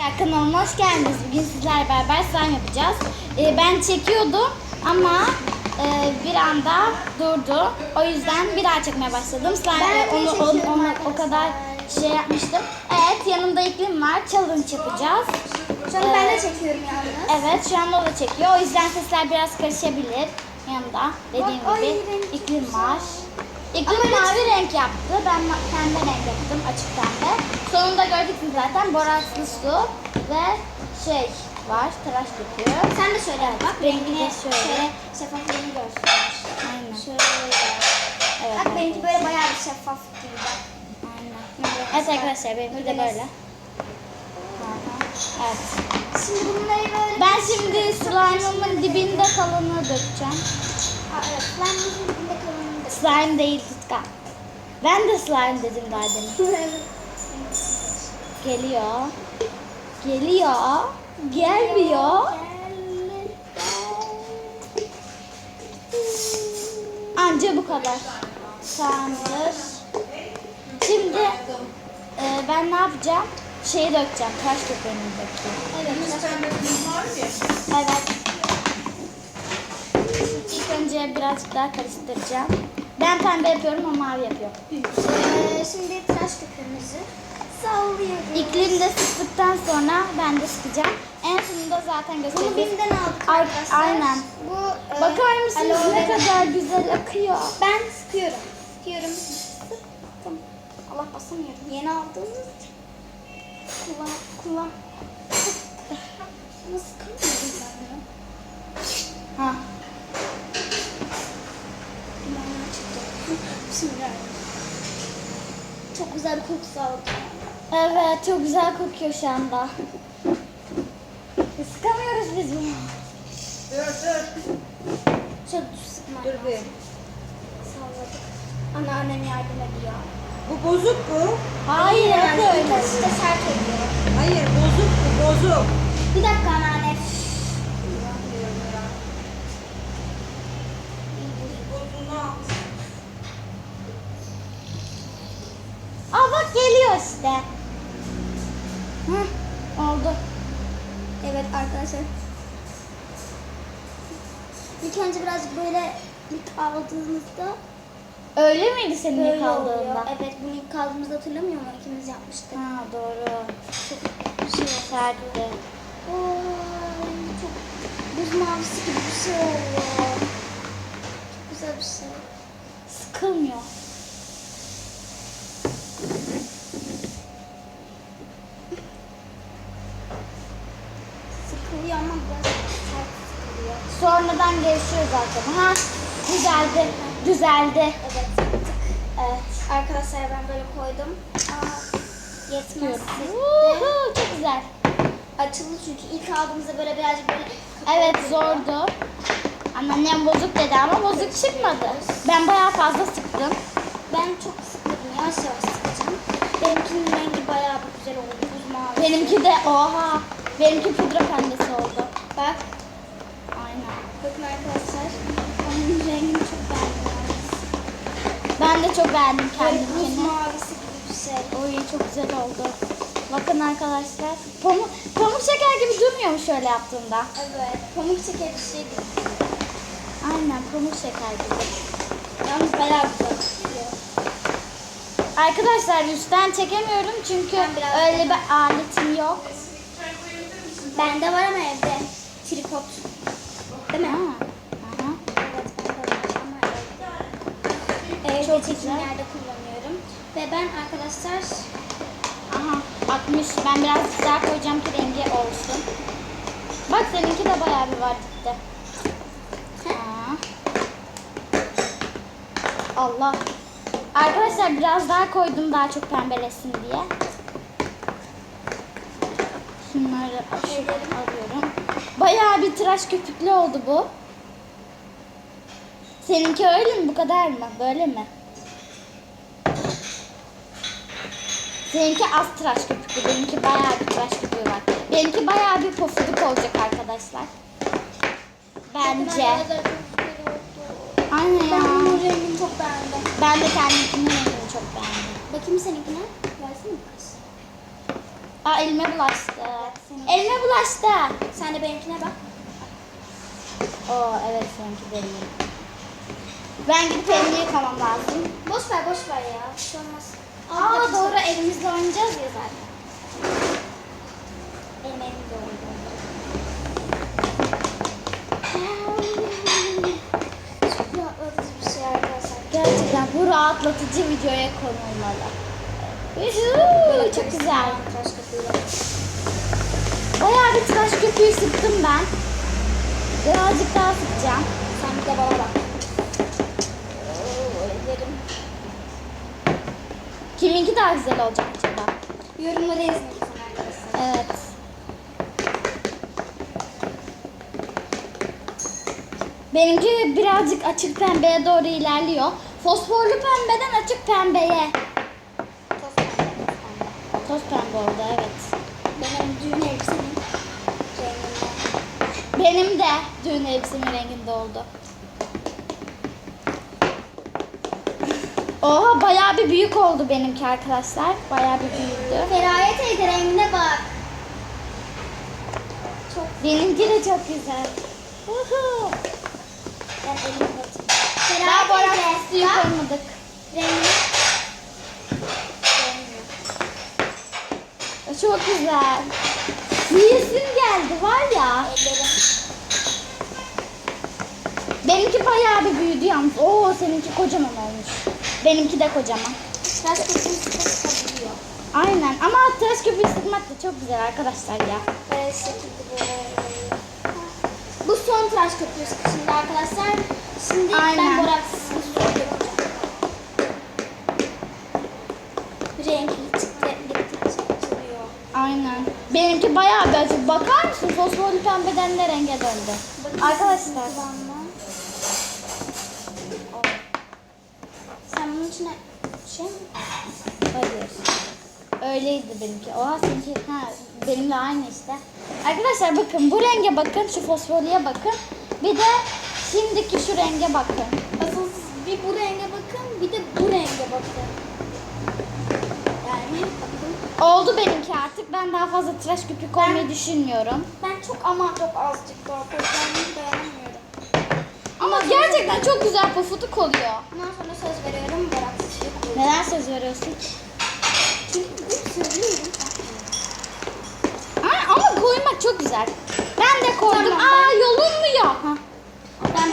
Kanalıma hoş geldiniz. Bugün sizlerle beraber slime yapacağız. Ben çekiyordum ama bir anda durdu. O yüzden bir daha çekmeye başladım. Slime onu o kadar şey yapmıştım. Evet, yanımda iklim var. Challenge yapacağız. Şu an ben de çekiyorum yalnız. Evet, şu anda o da çekiyor. O yüzden sesler biraz karışabilir. Yanımda dediğim gibi iklim var. İklim mavi renk yaptı. Ben pembe renk yaptım, açık pembe. Sonunda göreceksiniz zaten boraslı su ve şey var, tıraş döküyor. Sen de şöyle yap bak. Rengini şöyle şeffaflığını görsün. Aynen. Şöyle. Evet, Bak benimki böyle bayağı bir şeffaf gibi bak. Aynen. Evet arkadaşlar, benimki de böyle. Evet. Şimdi bunları böyle... Ben şimdi slime'ımın dibinde kalanını dökeceğim. Evet, slime'ımızın dibinde kalanını da. Slime değil, tutka. Ben de slime dedim daha demin. Geliyor. Geliyor. Gelmiyor. Anca bu kadar. Tamamdır. Şimdi ben ne yapacağım? Şeyi dökeceğim. Taş köpeğini dökeceğim. Evet. İlk önce birazcık daha karıştıracağım. Ben pembe yapıyorum, o mavi yapıyor. Şimdi tıraş köpüğümüzü sallıyorum. İklim de sıktıktan sonra ben de sıkacağım. En sonunda zaten göstereceğim. Bunu BİM'den aldık arkadaşlar. Aynen. Bu Bakar mısınız aloe ne vera. kadar güzel akıyor. Ben sıkıyorum. Sıkıyorum. Sıktım. Allah basamıyorum. Yeni aldığımız için. Kullan. Nasıl sıkamıyorum ben bunu? Ha. Dumanlar çıktı. Bismillahirrahmanirrahim. Çok güzel bir kokusu aldı. Evet, çok güzel kokuyor şu anda. Sıkamıyoruz biz bunu. Şöyle sıkma. Dur bir. Salladık. Anneannem yardım ediyor. Bu bozuk mu? Hayır, Yani hep ilk öyle. işte sert ediyor. Hayır bozuk bu bozuk. Bir dakika anneanne. Bozuna. Aa bak geliyor işte. Hı, oldu. Evet arkadaşlar. İlk önce birazcık böyle ilk aldığımızda Öyle miydi senin böyle ilk oluyor. aldığında? Evet bunu ilk aldığımızda hatırlamıyor musun? İkimiz yapmıştık. Ha doğru. Çok bir şey oldu. Sertti. Oo, çok buz mavisi gibi bir şey oluyor. Çok güzel bir şey. Sıkılmıyor. Sıkılıyor ama biraz sert sıkılıyor. Sonradan gelişiyor zaten. Ha, düzeldi. Düzeldi. Evet yaptık. Evet. Arkadaşlar ben böyle koydum. Aa, yetmez. Uhu, çok güzel. Açıldı çünkü ilk aldığımızda böyle birazcık böyle Evet zordu. Annem bozuk dedi ama bozuk çıkmadı. Ben bayağı fazla sıktım. Ben çok sıkıldım. Yavaş yavaş sıkacağım. Benimkinin rengi bayağı bir güzel oldu. Buz mavi. Benimki de oha. Benimki pudra pembesi oldu. Bak. Aynen. Bakın arkadaşlar. Onun rengini çok beğendim. Ben de çok beğendim Böyle buz kendimkini. mavisi gibi bir şey. Oy çok güzel oldu. Bakın arkadaşlar. Pamuk şeker gibi durmuyor mu şöyle yaptığında? Evet. Pamuk şeker bir şey gibi. Aynen pamuk şeker gibi. Yalnız bayağı güzel kokuyor. Arkadaşlar üstten çekemiyorum çünkü Ben biraz öyle bir aletim yok. Bende var ama evde. Tripod. Değil mi? Ha. Aha. Evet bende var ama evde. Evde Çok çekimlerde kullanıyorum. Ve ben arkadaşlar Aha 60. Ben biraz daha koyacağım ki rengi olsun. Bak seninki de bayağı bir var gitti. Ha. Allah. Arkadaşlar biraz daha koydum daha çok pembeleşsin diye. Şunları alıyorum. Bayağı bir tıraş köpüklü oldu bu. Seninki öyle mi? Bu kadar mı? Böyle mi? Seninki az tıraş köpüklü. Benimki bayağı bir tıraş köpüğü var. Benimki bayağı bir pofuduk olacak arkadaşlar. Bence. Aynen ben ya. bunun rengini çok beğendim. Ben de kendimkinin rengini çok beğendim. Bakayım seninkine. Versene biraz. Aa elime bulaştı. Elime bulaştı. Sen de benimkine bak. Oo evet seninki de iyi. Ben gidip elimi yıkamam lazım. Boş ver ya. Bir şey olmaz. Aa doğru elimizle oynayacağız ya zaten. Elim doğru. Çok rahatlatıcı bir şey arkadaşlar. Gerçekten bu rahatlatıcı videoya konulmalı. Yuhuu, çok güzel. Tıraş köpüğüyle. Bayağı bir tıraş köpüğü sıktım ben. Birazcık daha sıkacağım. Sen bir de bana bak. Ellerim. Kiminki daha güzel olacak acaba? Yorumları yazın lütfen arkadaşlar. Evet. Benimki birazcık açık pembeye doğru ilerliyor. Fosforlu pembeden açık pembeye. Toz pembe. Toz pembe oldu evet. Benim düğün elbisemin renginde. Benim de düğün elbisemin renginde oldu. Oha bayağı bir büyük oldu benimki arkadaşlar. Bayağı bir büyüdü. Feraye teyze rengine bak. Çok Benimki de çok güzel. Uhu. ben elime batırdım. Daha borak Feraye suyu teyze bak. koymadık. Rengine. Çok güzel. Yiyesim geldi var ya. Ellerim. Benimki bayağı bir büyüdü yalnız. Oo seninki kocaman olmuş. Benimki de kocaman. Tıraş köpüğünü sıkabiliyor. Aynen ama tıraş köpüğü sıkmak da çok güzel arkadaşlar ya. Böyle şekilde böyle. Bu son tıraş köpüğü sıkışında arkadaşlar. Şimdi Aynen. ben boraksız suyu yapacağım. Renkli çıktı. Gittikçe açılıyor. Aynen. Benimki bayağı bir açık. Bakar mısın? Fosforlu pembeden de renge döndü. Bakın Arkadaşlar. kıvamına. Sen bunun içine şey mi? Hayır. Öyleydi benimki. Oha seninki benimle aynı işte. Arkadaşlar bakın bu renge bakın. Şu fosforluya bakın. Bir de şimdiki şu renge bakın. Asıl siz bir bu renge bakın, bir de bu renge bakın. Yani bakın. Oldu benimki artık. Ben daha fazla tıraş köpüğü koymayı düşünmüyorum. Ben çok azıcık daha koyacağımı dayanamıyorum. Ama gerçekten çok güzel pofuduk oluyor. Bundan sonra söz veriyorum, boraksız suyu koyacağım. Neden söz veriyorsun? Çünkü bugün söylüyorum. Ama koymak çok güzel. Ben de koydum. Tamam, Aa yolunmuyor. Ha, Ben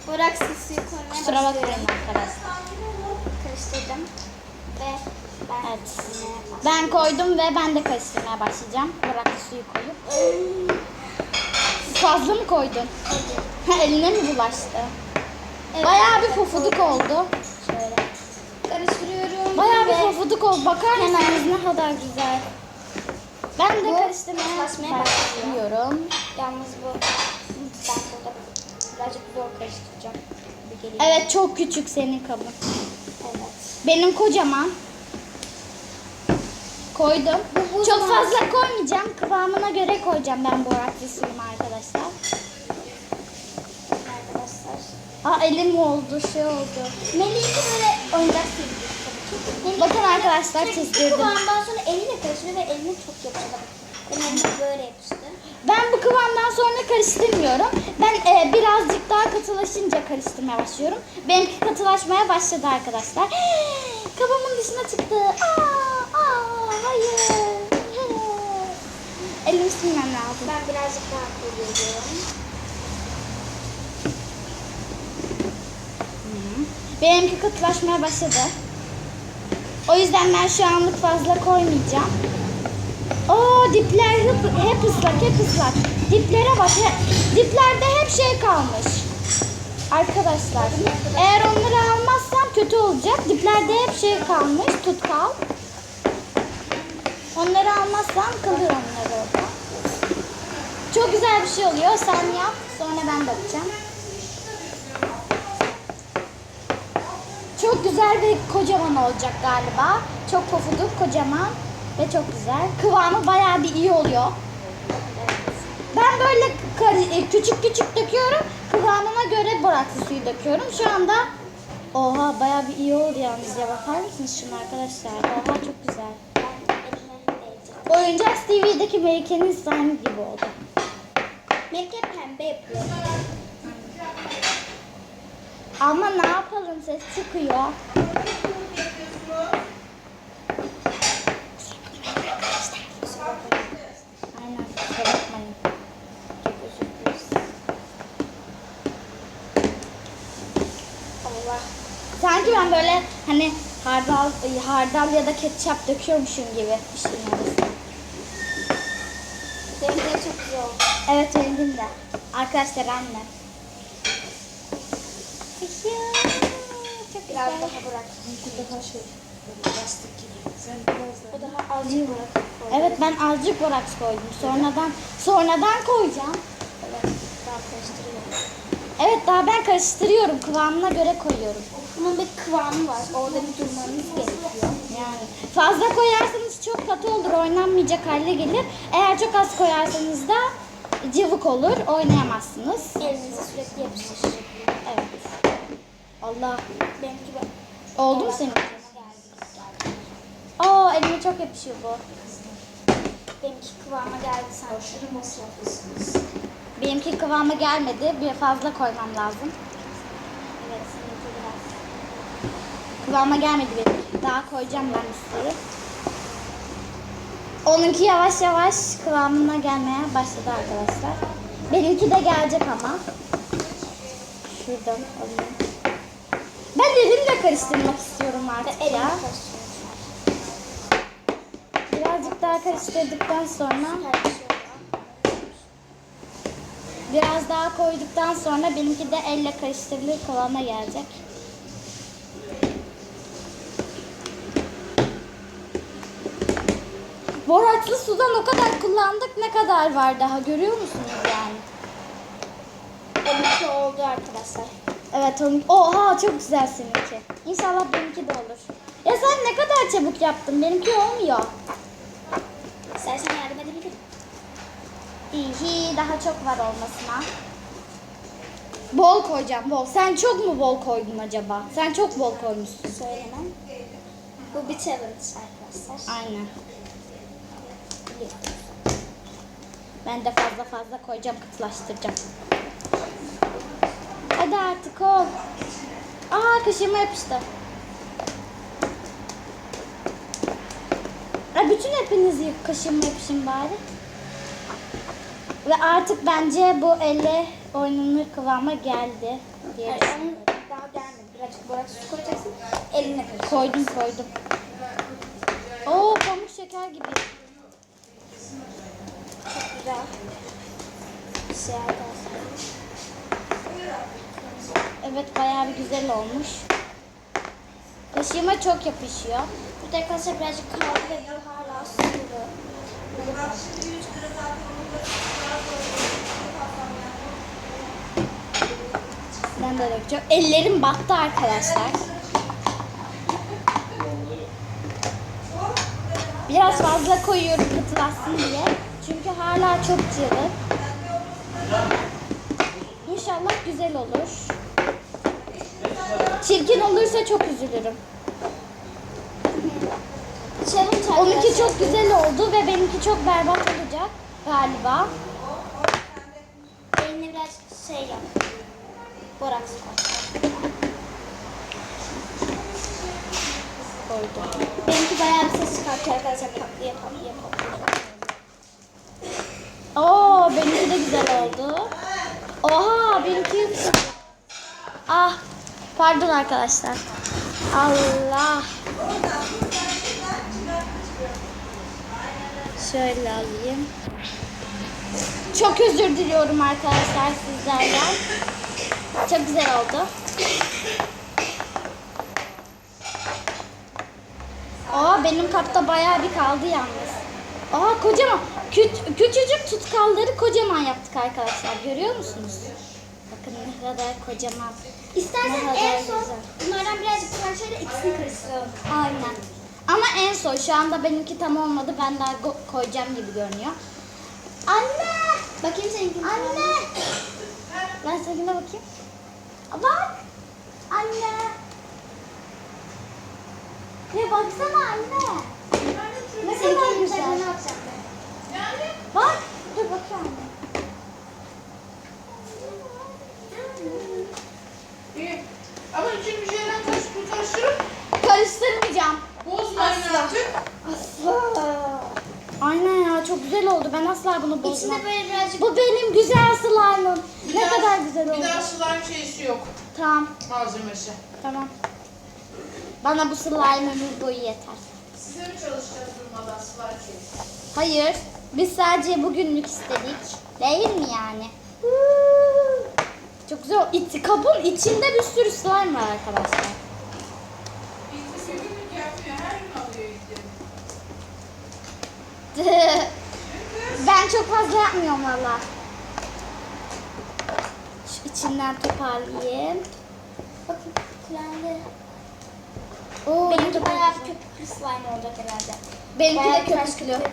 boraksız suyu koymaya kusura bakmayın başlıyorum. arkadaşlar. Karıştırdım. Ve ben Evet. yine Ben koydum ve ben de karıştırmaya başlayacağım. Bırak suyu koyup. Fazla mı koydun? Ha, eline mi bulaştı? Evet, Bayağı bir evet, pofuduk oldu. şöyle karıştırıyorum. Bayağı bir ve pofuduk oldu. Bakar mısınız ne kadar güzel. Ben de Bu karıştırmaya katılaşmaya başlıyorum. Yalnız bu ben burada birazcık zor karıştıracağım. Bir geliyor. Evet çok küçük senin kabın. Evet. Benim kocaman. Koydum. Bu Çok zaman- fazla koymayacağım. Kıvamına göre koyacağım ben boraklı suyumu arkadaşlar. Arkadaşlar. Aa elim oldu şey oldu. Melih'i böyle oyuncak sevdi tabii ki. Bakın arkadaşlar Melih çizdirdim. bu kıvamdan sonra eline karıştırıyor ve eline çok yapıştı. Benim elime böyle yapıştı. Ben bu kıvamdan sonra karıştırmıyorum. Ben birazcık daha katılaşınca karıştırmaya başlıyorum. Benimki katılaşmaya başladı arkadaşlar. Kabımın dışına çıktı. Hayır. Elimi silmem lazım. Ben birazcık daha koyuyorum. Benimki katılaşmaya başladı. O yüzden ben şu anlık fazla koymayacağım. Oo dipler hep ıslak, hep ıslak. Diplere bak. Diplerde hep şey kalmış. Arkadaşlar, eğer onları almazsam kötü olacak. Diplerde hep şey kalmış, tutkal. Onları almazsam kalır onlar orada. Çok güzel bir şey oluyor. Sen yap, sonra ben bakacağım. Çok güzel ve kocaman olacak galiba. Çok pofuduk, kocaman ve çok güzel. Kıvamı bayağı bir iyi oluyor. Ben böyle küçük küçük döküyorum. Kıvamına göre boraklı suyu döküyorum. Şu anda oha bayağı bir iyi oldu yalnız ya. Bakar mısınız şuna arkadaşlar? Oha çok güzel. Ben elime değecek. Oyuncak TV'deki Melike'nin slime gibi oldu. Melike pembe yapıyor. Ama ne yapalım, ses çıkıyor. Aynen, kusura bakmayın. Çok özür dileriz. Allah. Sanki ben böyle hani hardal ya da ketçap döküyormuşum gibi bir şeyin arasına. Benimki de çok güzel oldu. Evet, rendim de. Arkadaşlar anne. Çok Biraz güzel. daha bırak. Bu daha şey, böyle lastik gibi. Sen biraz O daha... daha azıcık bırak. Evet, ben azıcık boraks koydum. Sonradan koyacağım. Evet. Daha karıştırıyorum. Evet, daha ben karıştırıyorum. Kıvamına göre koyuyorum. Bunun bir kıvamı var. Orada bir durmanız gerekiyor. Yani fazla koyarsanız çok katı olur, oynanmayacak hale gelir. Eğer çok az koyarsanız da cıvık olur, oynayamazsınız. Elinize sürekli yapıştır. Evet. Allah. Benimki böyle. Oldu mu senin? Geldi. Aa, elime çok yapışıyor bu. Benimki kıvama geldi sanki. Aşırı masraflısınız. Benimki kıvama gelmedi. Bir fazla koymam lazım. Evet, seninki biraz. Kıvama gelmedi benimki. Daha koyacağım ben bir sürü. Onunki yavaş yavaş kıvamına gelmeye başladı arkadaşlar. Benimki de gelecek ama. Şuradan alayım. Ben elimle karıştırmak istiyorum artık Elimi ya. karıştırıyorum. Birazcık daha karıştırdıktan sonra, Karıştırıyorum. biraz daha koyduktan sonra benimki de elle karıştırılır kıvama gelecek. Borakslı sudan o kadar kullandık, ne kadar var daha, görüyor musunuz yani? Benimki oldu arkadaşlar. Evet, oha çok güzel seninki. İnşallah benimki de olur. Ya sen ne kadar çabuk yaptın, benimki olmuyor. İstersen yardım edebilirim. İyi, daha çok var olmasına. Bol koyacağım, bol. Sen çok mu bol koydun acaba? Sen çok bol koymuşsun. Söylemem. Bu bir challenge arkadaşlar. Aynen. Biliyorsunuz. Ben de fazla koyacağım, kıtlaştıracağım. Hadi artık ol. Aa, kaşığıma yapıştı. Bütün hepiniz kaşığıma yapışın bari. Ve artık bence bu elle oynanır kıvama geldi diye Hayır, düşünüyorum. onun daha gelmedi. Birazcık boraks su koyacaksın. Eline karıştır. Koydum. Oo, pamuk şeker gibi. Çok güzel. Bir şey arkadaşlar. Evet, bayağı bir güzel olmuş. Kaşığıma çok yapışıyor. Burada arkadaşlar birazcık kaldı ve bu hala sulu. Ben de dökeceğim. Ellerim battı arkadaşlar. Biraz fazla koyuyorum katılaşsın diye. Çünkü hala çok cıvık. İnşallah güzel olur. Çirkin olursa çok üzülürüm. Challenge arkadaşlar. Onunki çok güzel oldu ve benimki çok berbat olacak galiba. Eline birazcık şey yap. Boraks koy. Koydum. Benimki bayağı bir ses çıkartıyor arkadaşlar. Patlıyor. Oo, benimki de güzel oldu. Oha, benimki... Ah, pardon arkadaşlar. Allah. Şöyle alayım. Çok özür diliyorum arkadaşlar sizlerden. Çok güzel oldu. Aa, benim kapta bayağı bir kaldı yalnız. Aa, kocaman. Küçücük tutkalları kocaman yaptık arkadaşlar. Görüyor musunuz? Bakın ne kadar kocaman. İstersen Ne kadar en son güzel. bunlardan birazcık parçayla ikisini karıştıralım. Aynen. Ama en son, şu anda benimki tam olmadı. Ben daha koyacağım gibi görünüyor. Anne! Bakayım seninkine. Anne! Ben seninkine bakayım. Bak! Anne! Ya baksana anne! Ne seninki güzel. Ne yapacağım ben? Bak. Dur bakayım. İyi. Ama için bir şeyden karıştırıp Karıştırmayacağım. bozmayın artık. Aynen ya, çok güzel oldu. Ben asla bunu bozmam. İçinde böyle birazcık Bu benim güzel slime'ım. Bir Ne daha- kadar güzel oldu. Bir daha slime şeysi yok. Tamam. Malzemesi. Tamam. Bana bu slime ömür boyu yeter. Size mi çalışacağız durmadan slime şeysi? Hayır. Biz sadece bugünlük istedik. Değil mi yani? Çok güzel. Kabın içinde bir sürü slime var arkadaşlar. İlk günlük yapmıyor. Her gün alıyor ilk. Ben çok fazla yapmıyorum valla. Şu içinden toparlayayım. bakın kremli. Oo, Benimki bayağı bir köpüklü slime olacak herhalde. Benimki de Bayağı tıraş köpüklü. köpüğü.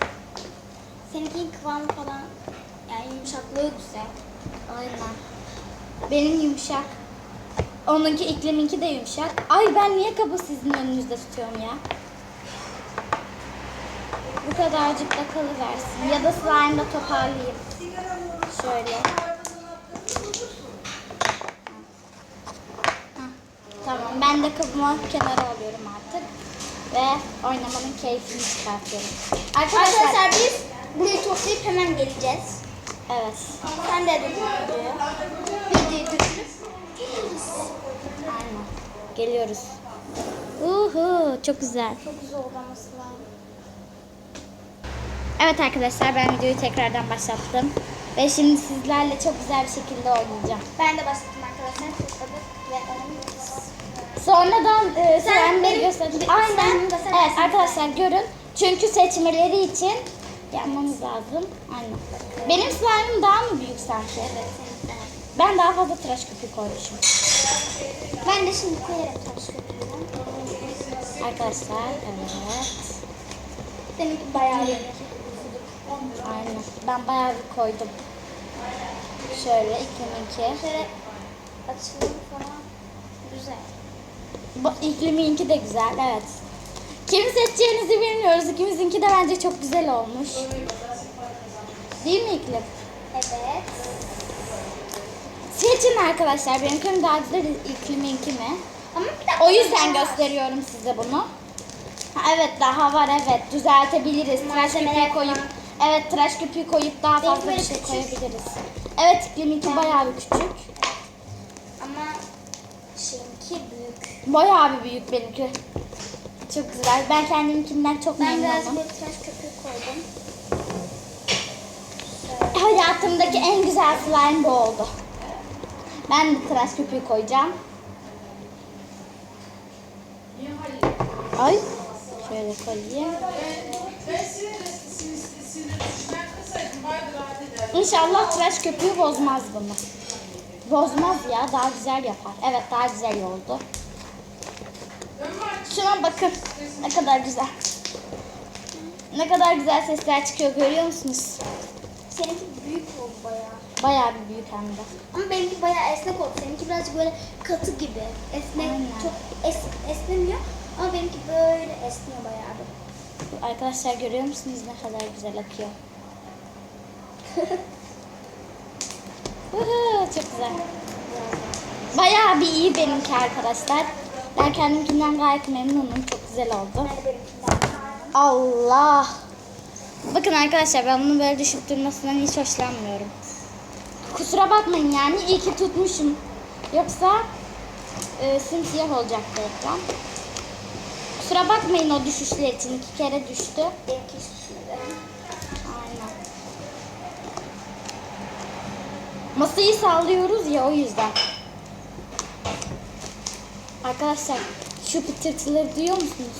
Seninkinin kıvamı falan yani yumuşaklığı güzel. Aynen. Benim yumuşak. Onunki ikliminki de yumuşak. Ay, ben niye kabı sizin önünüzde tutuyorum ya? Bu kadarcık da kalıversin. Ya da slime'da toparlayayım. Şöyle. Hah, tamam, ben de kabımı kenara alıyorum artık. Ve oynamanın keyfini çıkartıyorum. Arkadaşlar biz burayı toplayıp hemen geleceğiz. Evet. Sen de dedin videoya. Videoyu götürüp geliriz. Aynen. Geliyoruz. Çok güzel. Çok güzel oldu ama slime. Evet arkadaşlar, ben videoyu tekrardan başlattım. Ve şimdi sizlerle çok güzel bir şekilde oynayacağım. Ben de başlattım arkadaşlar. Topladık ve onun Sonradan Sen benim benim- gösterdim. sen Aynen. de sen- Evet arkadaşlar, görün. Çünkü seçmeleri için yapmamız lazım. Aynen. Benim slime'ım daha mı büyük sanki? Evet, senin. Evet. Ben daha fazla tıraş köpüğü koymuşum. Ben de şimdi koyarım taş köpüğünü. Arkadaşlar, evet. Seninki bayağı iyi. Aynen. Ben bayağı bir koydum. Şöyle ikliminki. Şöyle açılımı falan güzel. Bu ikliminki de güzel, evet. Kimi seçeceğinizi bilmiyoruz. İkimizinki de bence çok güzel olmuş. Değil mi iklim? Evet. Seçin arkadaşlar. Benimki daha güzel, ikliminki mi? Ama bir dakika. O yüzden gösteriyorum size bunu. Ha, evet, daha var, evet. Düzeltebiliriz. Tıraş köpüğü koyup, evet, tıraş köpüğü koyup daha fazla bir şey koyabiliriz. Evet, ikliminki bayağı bir küçük. Ama şeyinki büyük. Bayağı bir büyük benimki. Çok güzel. Ben kendimkinden çok Ben biraz memnunum. böyle tıraş köpüğü koydum. Hayatımdaki en güzel slime bu oldu. Ben de tıraş köpüğü koyacağım. Ay, şöyle koyayım. Ben sinir düşmen kısaydım. Baydır hadi der. İnşallah tıraş köpüğü bozmaz bunu. Bozmaz ya, daha güzel yapar. Evet, daha güzel oldu. Şuna bakın, ne kadar güzel. Ne kadar güzel sesler çıkıyor, görüyor musunuz? Seninki büyük oldu bayağı. Bayağı bir büyük hem de. Ama benimki bayağı esnek oldu. Seninki birazcık böyle katı gibi. Esnek, Aynen. çok esnemiyor. Ama benimki böyle esniyor bayağı bir. Arkadaşlar, görüyor musunuz ne kadar güzel akıyor? Çok güzel. Bayağı bir iyi benimki arkadaşlar. Ben kendimkinden gayet memnunum. Çok güzel oldu. Ben de benimkinden. Allah! Bakın arkadaşlar, ben bunu böyle düşüp durmasından hiç hoşlanmıyorum. Kusura bakmayın yani, iyi ki tutmuşum. Yoksa simsiyah olacaktı ekran. Kusura bakmayın o düşüşler için. 2 kere düştü. Benimki hiç düşmedi. Aynen. Masayı sallıyoruz ya, o yüzden. Arkadaşlar, şu pıtırtıları duyuyor musunuz?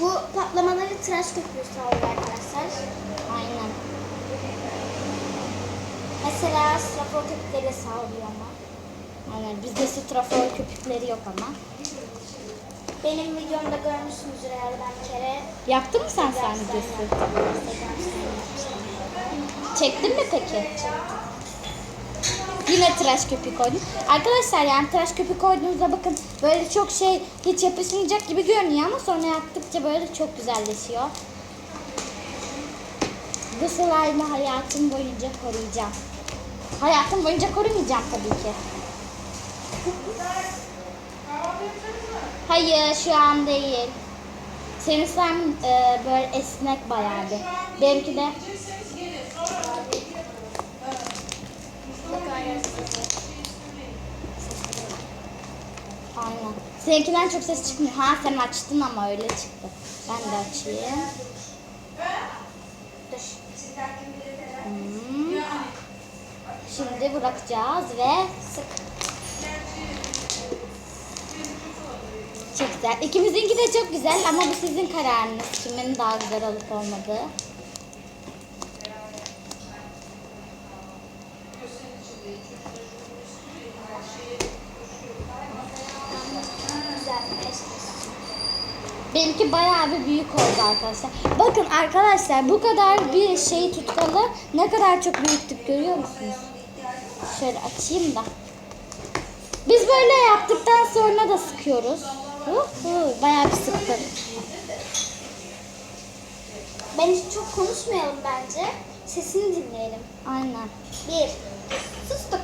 Bu patlamaları tıraş köpüğü sağlıyor arkadaşlar. Aynen. Mesela strafor köpükleri sağlıyor ama. Aynen. Bizde strafor köpükleri yok ama. Benim videomda görmüşsünüzdür eğer ben bir kere. Yaptın mı sen videosu? Çektin mi peki? Yine tıraş köpüğü koydum. Arkadaşlar yani tıraş köpüğü koyduğunuzda bakın böyle çok şey hiç yapışmayacak gibi görünüyor ama sonra yaptıkça böyle çok güzelleşiyor. Bu slime'ı hayatım boyunca koruyacağım. Hayatım boyunca korumayacağım tabii ki. Hayır şu an değil. Senin slime böyle esnek bayağı bir. Benimki de Yiyecekseniz gelin. Sonra aynen. Seninkinden çok ses çıkmıyor. Ha sen açtın ama öyle çıktı. Ben de açayım. Dur. Hmm. Şimdi bırakacağız ve sık. Çok güzel. İkimizinki de çok güzel ama bu sizin kararınız. Kimin daha güzel olup olmadığı. Benimki bayağı bir büyük oldu arkadaşlar. Bakın arkadaşlar bu kadar bir şeyi tutkalı ne kadar çok büyüttük görüyor musunuz? Şöyle açayım da. Biz böyle yaptıktan sonra da sıkıyoruz. Bayağı bir sıktık. Bence çok konuşmayalım bence. Sesini dinleyelim. Aynen. 1. Sustuk.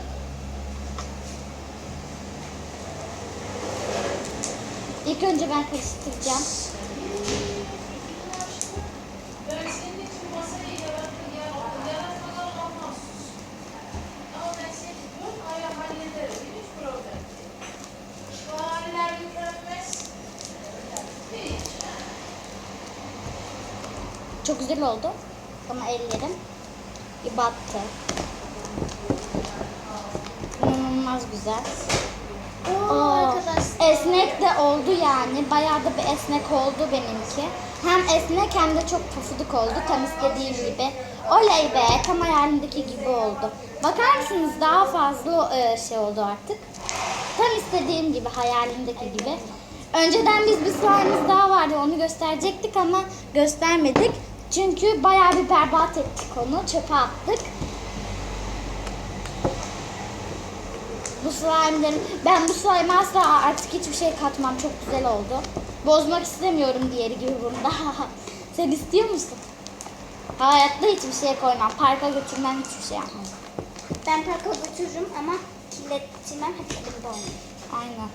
İlk önce ben karıştıracağım. ben senin için masayı yaratmadan olmaz. Ama ben seni tutuyorum, ayağı hallederim. Hiç problem değil. Bu haller yüklenmez. Hiç. Çok güzel oldu. Ama ellerim bir battı. İnanılmaz güzel. Oo, arkadaşlar. Esnek de oldu yani. Bayağı da bir esnek oldu benimki. Hem esnek hem de çok pufuduk oldu. Tam istediğim gibi. Oley be! Tam hayalimdeki gibi oldu. Bakar mısınız? Daha fazla şey oldu artık. Tam istediğim gibi, hayalimdeki gibi. Önceden biz bir slime'ımız daha vardı. Onu gösterecektik ama göstermedik. Çünkü bayağı bir berbat ettik onu. Çöpe attık. Bu slime'ların, ben bu slime'a asla artık hiçbir şey katmam. Çok güzel oldu. Bozmak istemiyorum diğeri gibi bunda. Sen istiyor musun? Hayatta hiçbir şey koymam. Parka götürmem, hiçbir şey yapmam. Ben parka götürürüm ama kirletmem, hep elimde olmuyor. Aynen.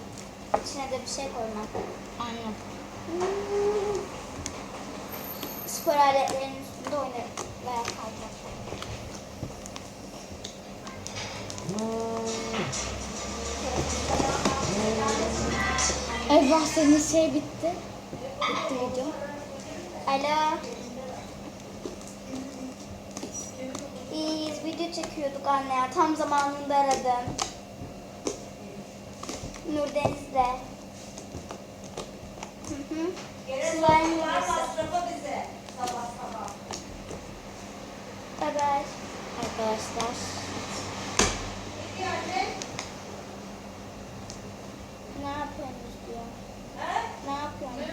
İçine de bir şey koymam. Aynen. Spor aletlerinin üstünde oynarım. Veya kalkar. Eyvah senin şey bitti. Bitti video. Alo. Biz video çekiyorduk anne ya. Tam zamanında aradım. Nurdeniz'de. Slime videosu. Bye bye. Arkadaşlar. Ne yapıyorsunuz diyor. Ne yapıyorsunuz?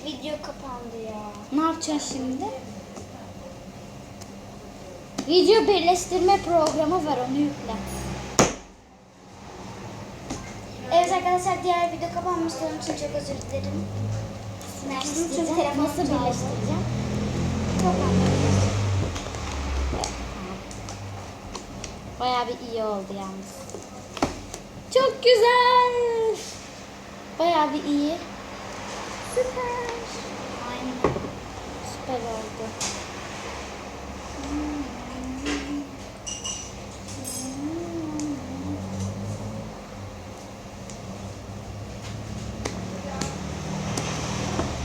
Video kapandı ya. Ne yapacaksın şimdi? Video birleştirme programı var, onu yükle. Evet arkadaşlar, diğer video kapanmıştı, onun için çok özür dilerim. Çünkü telefonum Nasıl çaldı. birleştireceğim? Bayağı bir iyi oldu yalnız. Çok güzel. Bayağı bir iyi. Süper. Aynen. Süper oldu.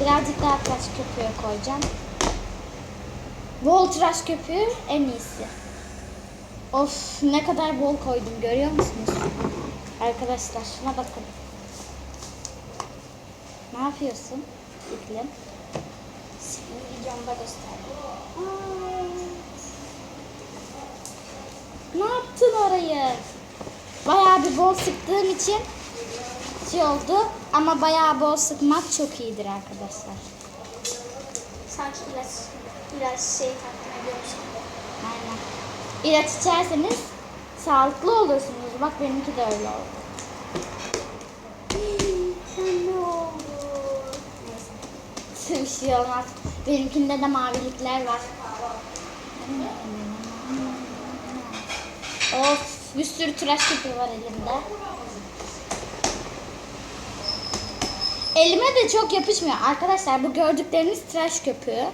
Birazcık daha tıraş köpüğü koyacağım. Bol tıraş köpüğü en iyisi. Of ne kadar bol koydum görüyor musunuz? Arkadaşlar şuna bakın. Ne yapıyorsun İklim? Şimdi videomda gösterdim. Ne yaptın orayı? Bayağı bir bol sıktığım için şey oldu ama bayağı bol sıkmak çok iyidir arkadaşlar. Sanki biraz şey takdim ediyormuş gibi. Aynen. İlaç içerseniz sağlıklı olursunuz. Bak benimki de öyle oldu. Pembe oldu. Neyse. Bir şey olmaz. Benimkinde de mavilikler var. Of, bir sürü tıraş köpüğü var elimde. Elime de çok yapışmıyor. Arkadaşlar bu gördükleriniz tıraş köpüğü.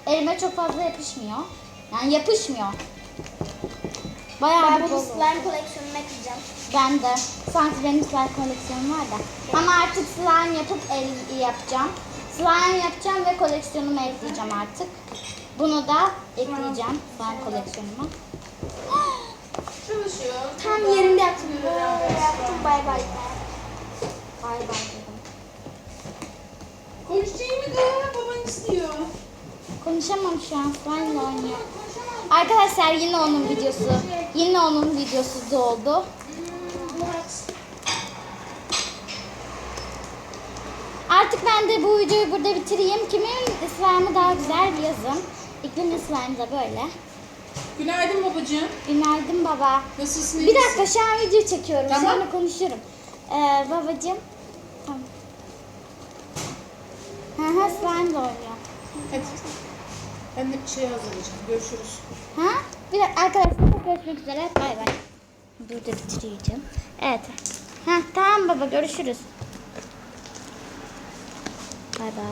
Elime çok fazla yapışmıyor. Yani yapışmıyor. Bayağı Ben bir bunu bol. slime koleksiyonuma ekleyeceğim. Ben de. Sanki benim slime koleksiyonum var da. Ama artık slime yapıp el yapacağım. Slime yapacağım ve koleksiyonuma ekleyeceğim artık. Bunu da ekleyeceğim slime koleksiyonuma. Çalışıyor. Tam yerinde yaptım. Böyle yaptım. Bay bay. Bay bay dedim. Konuşayım mı da baban istiyor. Konuşamam şu an, slime ile oynuyor. Arkadaşlar yine onun videosu. Yine onun videosu doldu. Artık ben de bu videoyu burada bitireyim. Kimin slime'ı daha güzel yazın. İklimin slime'ı da böyle. Günaydın babacığım. Günaydın baba. Nasılsın? iyi Bir misin? dakika şu an video çekiyorum. Tamam. Sonra konuşurum. Babacığım. Tamam. Hı hı, slime de oynuyor. Hadi. Ben de bir şey hazırlayacağım. Görüşürüz. Ha? Bir dakika arkadaşlar, görüşmek üzere. Bay bay. Burada bitireceğim. Evet. Ha, tamam baba, görüşürüz. Bay bay.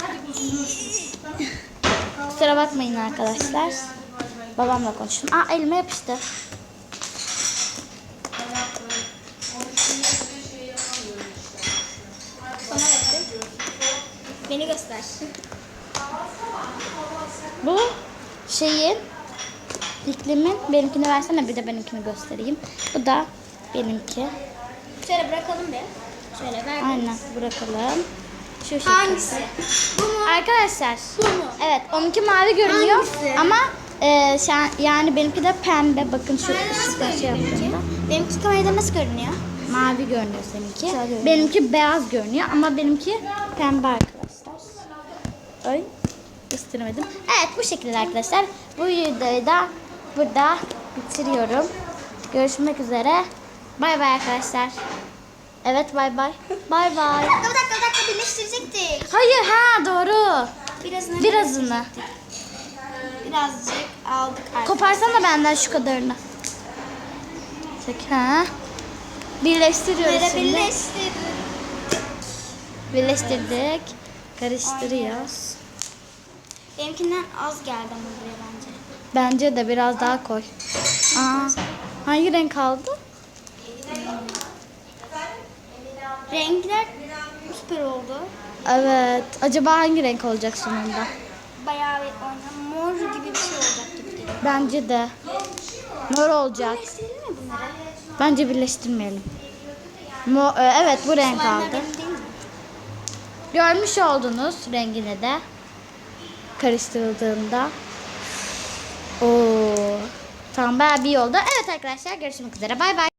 Hadi kuzum görüşürüz. Tamam. Kusura bakmayın arkadaşlar. Babamla konuştum. Aa, elime yapıştı. Bana bakın. Beni göster. Bu şeyin iklimin, benimkini versene, bir de benimkini göstereyim. Bu da benimki. Şöyle bırakalım bir. Şöyle ver. Aynen, bırakalım. Şu şekilde. Hangisi? Bu mu? Arkadaşlar. Bu mu? Evet, onunki mavi görünüyor. Hangisi? Ama yani benimki de pembe. Bakın şu ışıktan şey yaptığımda. Benimki kamerada nasıl görünüyor? Mavi görünüyor seninki. Güzel görünüyor. Benimki beyaz görünüyor ama benimki pembe arkadaşlar. Ay, gösteremedim. Evet, bu şekilde arkadaşlar. Bu videoyu da burada bitiriyorum. Görüşmek üzere. Bay bay arkadaşlar. Evet, bay bay. Bay bay. Bir dakika birleştirecektik. Hayır, ha doğru. Birazını Birazını. birazcık aldık artık. Koparsana benden şu kadarını. Çek, ha. Birleştiriyoruz Böyle şimdi. birleştir. Birleştirdik. Karıştırıyoruz. Benimkinden az geldi ama buraya bence. Bence de biraz daha koy. Aa, hangi renk kaldı? Renkler süper oldu. Evet. Acaba hangi renk olacak sonunda? Bayağı bir mor gibi bir şey olacak gibi geliyor. Bence de. Mor olacak. Birleştirelim mi bunları? Bence birleştirmeyelim. Evet, bu renk Slime'lar aldı. benim değil mi? Görmüş oldunuz rengini de. Karıştırıldığında. Oo. Tamam, bayağı bir oldu. Evet arkadaşlar, görüşmek üzere. Bay bay.